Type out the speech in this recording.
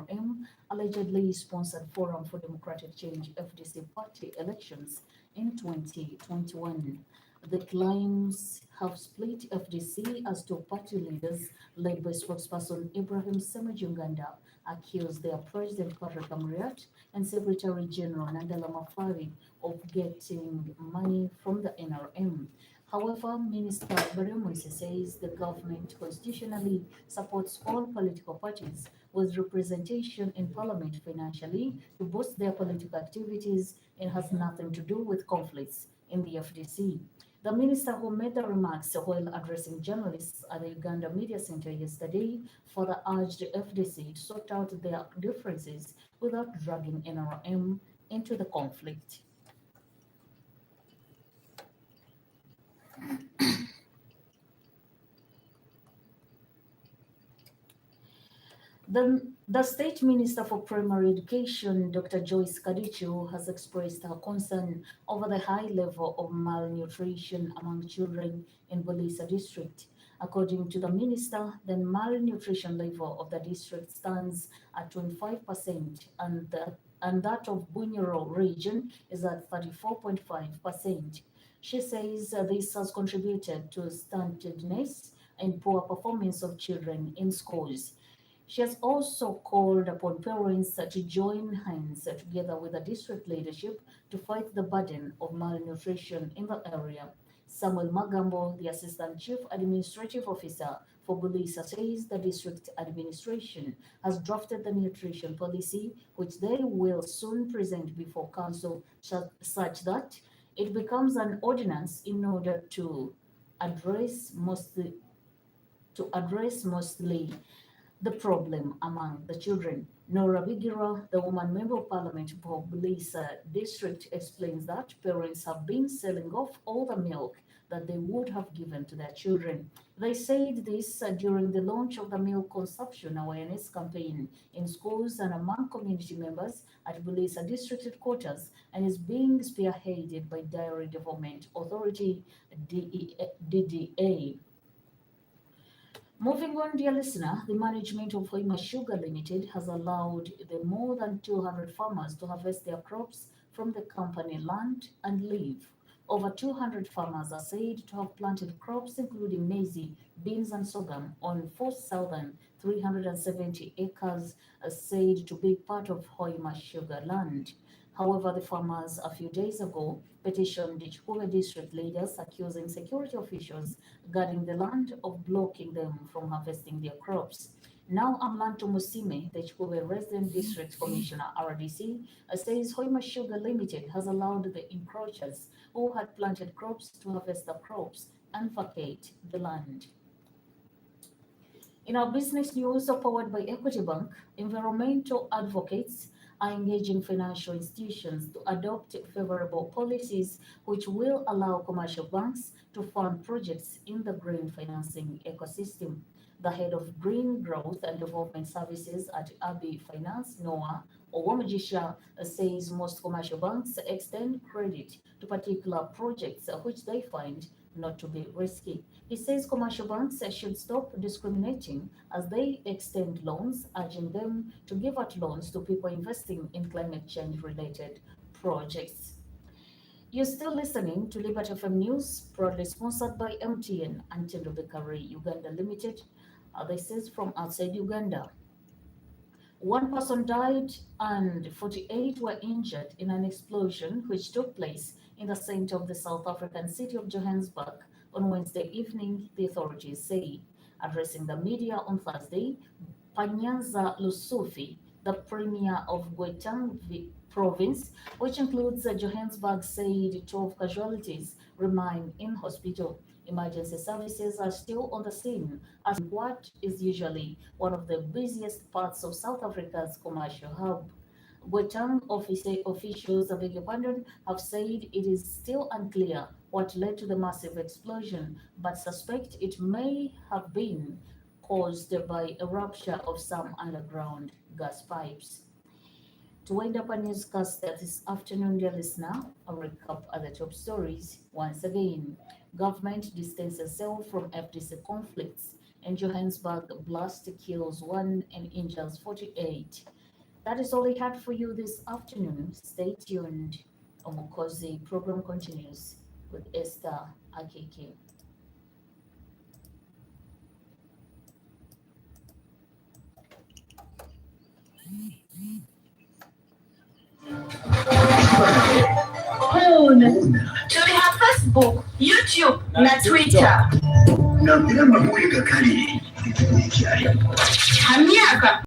NRM allegedly sponsored Forum for Democratic Change FDC party elections in 2021. The claims have split FDC as two party leaders, led by spokesperson Ibrahim Semejunganda, accused their president Patrick Amriat and Secretary General Nandala Mafari of getting money from the NRM. However, Minister Beremonsi says the government constitutionally supports all political parties with representation in parliament financially to boost their political activities and has nothing to do with conflicts in the FDC. The minister, who made the remarks while addressing journalists at the Uganda Media Center yesterday, further urged the FDC to sort out their differences without dragging NRM into the conflict. The State Minister for Primary Education, Dr. Joyce Kadichu, has expressed her concern over the high level of malnutrition among children in Bulisa district. According to the minister, the malnutrition level of the district stands at 25%, and that of Bunyoro region is at 34.5%. She says this has contributed to stuntedness and poor performance of children in schools. She has also called upon parents to join hands together with the district leadership to fight the burden of malnutrition in the area. Samuel Magambo, the Assistant Chief Administrative Officer for Bulisa, says the district administration has drafted the nutrition policy, which they will soon present before council, such that it becomes an ordinance in order to address mostly the problem among the children. Nora Bigira, the woman member of parliament for Bulisa district, explains that parents have been selling off all the milk that they would have given to their children. They said this during the launch of the milk consumption awareness campaign in schools and among community members at Bulisa district headquarters, and is being spearheaded by Dairy Development Authority DDA. Moving on, dear listener, the management of Hoima Sugar Limited has allowed the more than 200 farmers to harvest their crops from the company land and leave. Over 200 farmers are said to have planted crops including maize, beans, and sorghum on 4,370 acres, said to be part of Hoima Sugar land. However, the farmers a few days ago petitioned the Chikuve district leaders, accusing security officials guarding the land of blocking them from harvesting their crops. Now, Amlanto Musime, the Chikuve Resident District Commissioner RDC, says Hoima Sugar Limited has allowed the encroachers who had planted crops to harvest the crops and vacate the land. In our business news, powered by Equity Bank, environmental advocates are engaging financial institutions to adopt favorable policies which will allow commercial banks to fund projects in the green financing ecosystem. The head of Green Growth and Development Services at Abbey Finance, Noah Owomujisha, says most commercial banks extend credit to particular projects which they find not to be risky. He says commercial banks should stop discriminating as they extend loans, urging them to give out loans to people investing in climate change related projects. You're still listening to Liberty FM News, proudly sponsored by MTN and Tendo Bakery Uganda Limited. This is from outside Uganda. One person died and 48 were injured in an explosion which took place in the center of the South African city of Johannesburg on Wednesday evening, the authorities say. Addressing the media on Thursday, Panyaza Lusufi, the premier of Gauteng province, which includes Johannesburg, said 12 casualties remain in hospital. Emergency services are still on the scene as what is usually one of the busiest parts of South Africa's commercial hub. Gauteng officials, have said it is still unclear what led to the massive explosion, but suspect it may have been caused by a rupture of some underground gas pipes. To wind up our newscast this afternoon, dear listener, I'll recap other top stories once again. Government distances itself from FDC conflicts. and Johannesburg blast kills 1 and injures 48. That is all I had for you this afternoon. Stay tuned. Omukozi program continues with Esther Akiiki. Tuli ha Facebook, YouTube na Twitter. Na bila mabuli kakali. Hamyaka.